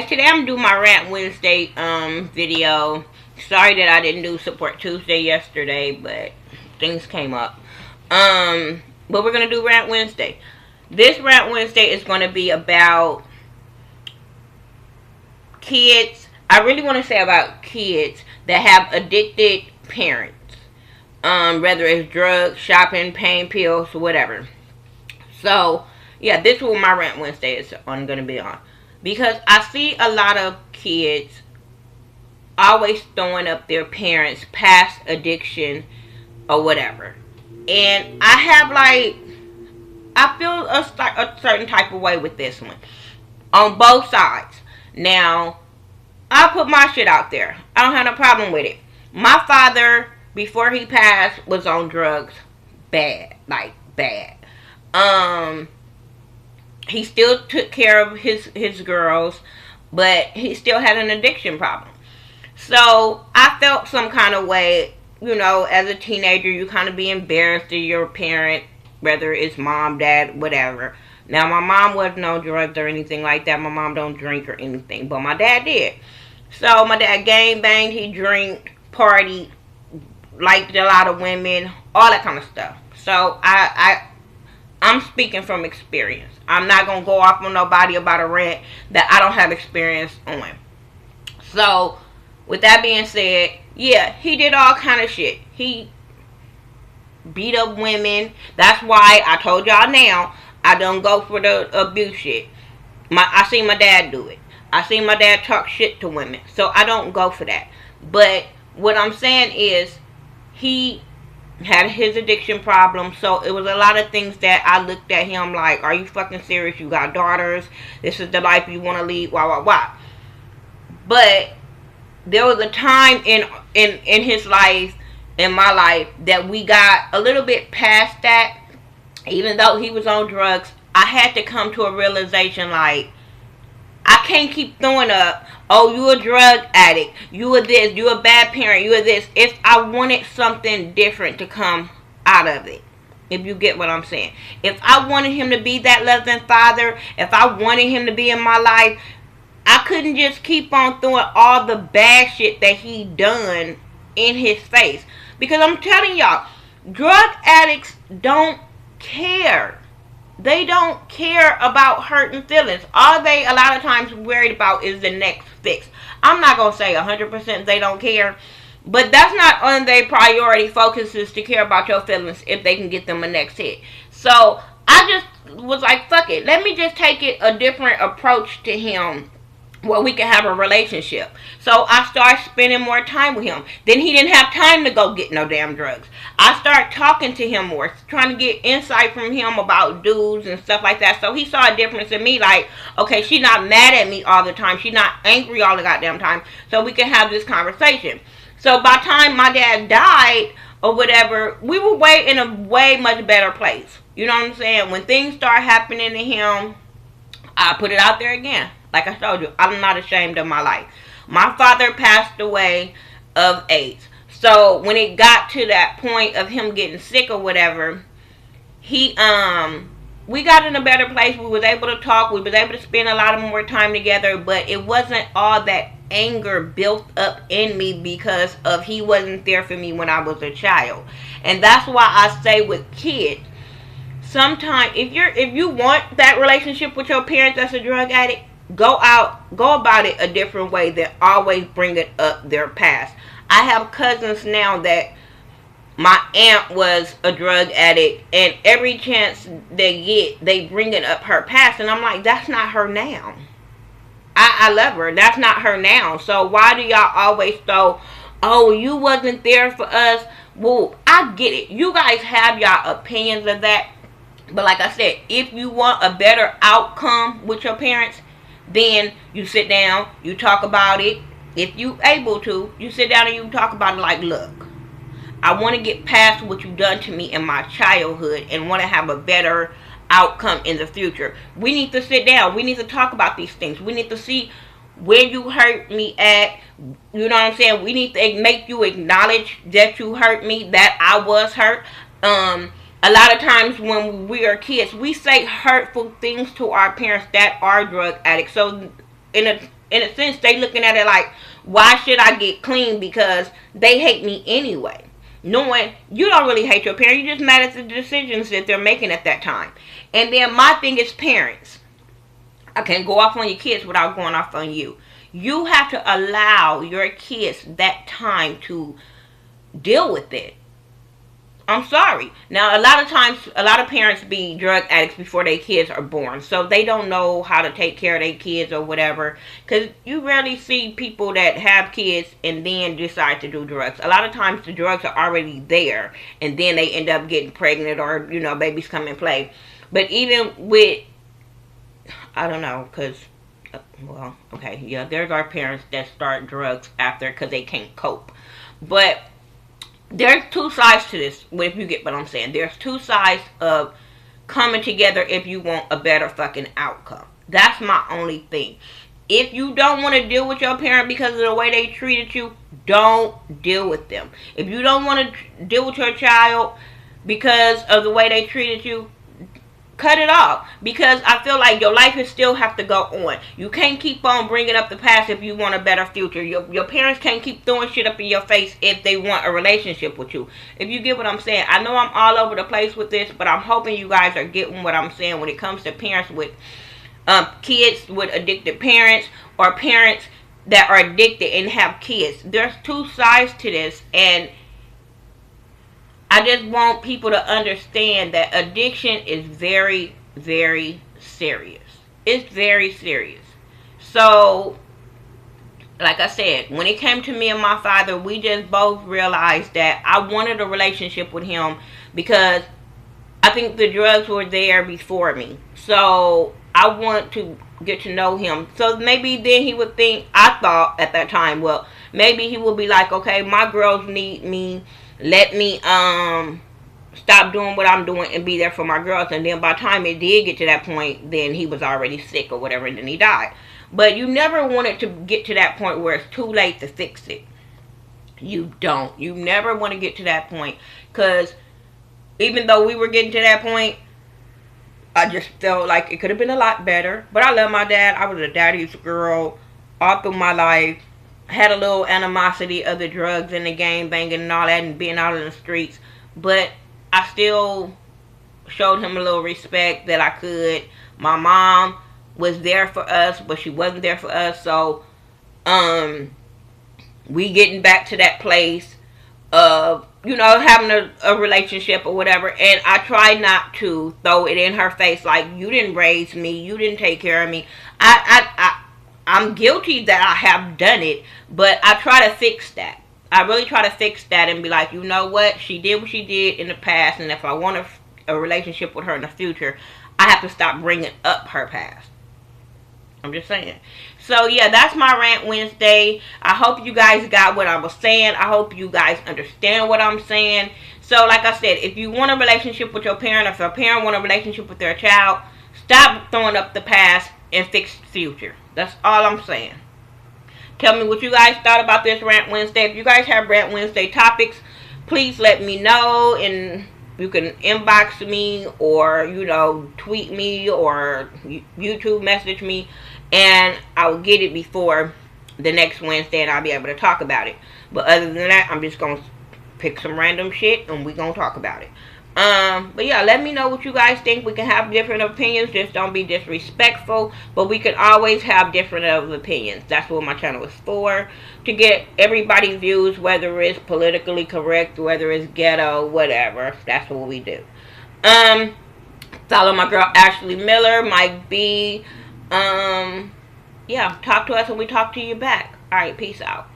Today I'm doing my Rant Wednesday video. Sorry that I didn't do Support Tuesday yesterday, but things came up. But we're gonna do Rant Wednesday. This Rant Wednesday is gonna be about kids. I really want to say about kids that have addicted parents. Whether it's drugs, shopping, pain pills, whatever. So yeah, this is what my Rant Wednesday is gonna be on. Because I see a lot of kids always throwing up their parents' past addiction or whatever. And I feel a certain type of way with this one. On both sides. Now, I put my shit out there. I don't have no problem with it. My father, before he passed, was on drugs. Bad. Like, bad. He still took care of his girls, but he still had an addiction problem. So I felt some kind of way, as a teenager, you kind of be embarrassed of your parent, whether it's mom, dad, whatever. Now, my mom wasn't on drugs or anything like that. My mom don't drink or anything, but my dad did. So my dad gang banged, he drank, partied, liked a lot of women, all that kind of stuff. So I'm speaking from experience. I'm not going to go off on nobody about a rant that I don't have experience on. So, with that being said, yeah, he did all kind of shit. He beat up women. That's why I told y'all now, I don't go for the abuse shit. I seen my dad do it. I seen my dad talk shit to women. So, I don't go for that. But, what I'm saying is, he had his addiction problem, so it was a lot of things that I looked at him like, are you fucking serious? You got daughters, this is the life you want to lead, wah. But there was a time in his life, in my life, that we got a little bit past that. Even though he was on drugs, I had to come to a realization like, I can't keep throwing up, oh, you a drug addict, you a this, you a bad parent, you a this. If I wanted something different to come out of it, if you get what I'm saying. If I wanted him to be that loving father, if I wanted him to be in my life, I couldn't just keep on throwing all the bad shit that he done in his face. Because I'm telling y'all, drug addicts don't care. They don't care about hurting feelings. All they a lot of times worried about is the next fix. I'm not going to say 100% they don't care. But that's not on their priority focus is to care about your feelings if they can get them a next hit. So I just was like, fuck it. Let me just take it a different approach to him where we can have a relationship. So I started spending more time with him. Then he didn't have time to go get no damn drugs. I started talking to him more, trying to get insight from him about dudes and stuff like that. So he saw a difference in me, like, okay, she's not mad at me all the time. She's not angry all the goddamn time. So we can have this conversation. So by the time my dad died or whatever, we were in a way much better place. You know what I'm saying? When things start happening to him, I put it out there again. Like I told you, I'm not ashamed of my life. My father passed away of AIDS. So when it got to that point of him getting sick or whatever, we got in a better place. We was able to talk. We was able to spend a lot of more time together. But it wasn't all that anger built up in me because of he wasn't there for me when I was a child. And that's why I say with kids, sometimes if you want that relationship with your parents that's a drug addict, go about it a different way than always bringing up their past. I have cousins now that my aunt was a drug addict, and every chance they get, they bringing up her past, and I'm like, that's not her now. I love her. That's not her now. So why do y'all always throw, oh, you wasn't there for us? Well, I get it. You guys have y'all opinions of that. But like I said, if you want a better outcome with your parents, then you sit down, you talk about it. If you able to, you sit down and you talk about it like, look, I want to get past what you've done to me in my childhood and want to have a better outcome in the future. We need to sit down. We need to talk about these things. We need to see where you hurt me at. You know what I'm saying? We need to make you acknowledge that you hurt me, that I was hurt. A lot of times when we are kids, we say hurtful things to our parents that are drug addicts. So in in a sense, they looking at it like, why should I get clean? Because they hate me anyway. Knowing you don't really hate your parents, you're just mad at the decisions that they're making at that time. And then my thing is parents. I can't go off on your kids without going off on you. You have to allow your kids that time to deal with it. I'm sorry. Now, a lot of times, a lot of parents be drug addicts before their kids are born. So they don't know how to take care of their kids or whatever. Because you rarely see people that have kids and then decide to do drugs. A lot of times the drugs are already there. And then they end up getting pregnant or, you know, babies come and play. But even with, I don't know, because, well, okay, yeah, there's our parents that start drugs after because they can't cope. But there's two sides to this, if you get what I'm saying. There's two sides of coming together if you want a better fucking outcome. That's my only thing. If you don't want to deal with your parent because of the way they treated you, don't deal with them. If you don't want to deal with your child because of the way they treated you, cut it off. Because I feel like your life is still have to go on. You can't keep on bringing up the past if you want a better future. Your parents can't keep throwing shit up in your face if they want a relationship with you. If you get what I'm saying. I know I'm all over the place with this, but I'm hoping you guys are getting what I'm saying when it comes to parents with kids with addicted parents, or parents that are addicted and have kids. There's two sides to this, and I just want people to understand that addiction is very, very serious. It's very serious. So, like I said, when it came to me and my father, we just both realized that I wanted a relationship with him because I think the drugs were there before me. So, I want to get to know him. So, maybe then he would think, I thought at that time, well, maybe he would be like, okay, my girls need me. Let me stop doing what I'm doing and be there for my girls. And then by the time it did get to that point, then he was already sick or whatever, and then he died. But you never want it to get to that point where it's too late to fix it. You don't. You never want to get to that point. Because even though we were getting to that point, I just felt like it could have been a lot better. But I love my dad. I was a daddy's girl all through my life. Had a little animosity of the drugs and the gang banging and all that and being out in the streets. But I still showed him a little respect that I could. My mom was there for us, but she wasn't there for us. So, we getting back to that place of, you know, having a relationship or whatever. And I try not to throw it in her face like, you didn't raise me, you didn't take care of me. I'm guilty that I have done it, but I try to fix that. I really try to fix that and be like, you know what? She did what she did in the past, and if I want a relationship with her in the future, I have to stop bringing up her past. I'm just saying. So, yeah, that's my Rant Wednesday. I hope you guys got what I was saying. I hope you guys understand what I'm saying. So, like I said, if you want a relationship with your parent, or if a parent want a relationship with their child, stop throwing up the past and fix the future. That's all I'm saying. Tell me what you guys thought about this Rant Wednesday. If you guys have Rant Wednesday topics, please let me know. And you can inbox me or, you know, tweet me or YouTube message me. And I will get it before the next Wednesday and I'll be able to talk about it. But other than that, I'm just going to pick some random shit and we're going to talk about it. But yeah, let me know what you guys think. We can have different opinions. Just don't be disrespectful. But we can always have different opinions. That's what my channel is for. To get everybody's views, whether it's politically correct, whether it's ghetto, whatever. That's what we do. Follow my girl Ashley Miller, Mike B. Yeah, talk to us and we talk to you back. Alright, peace out.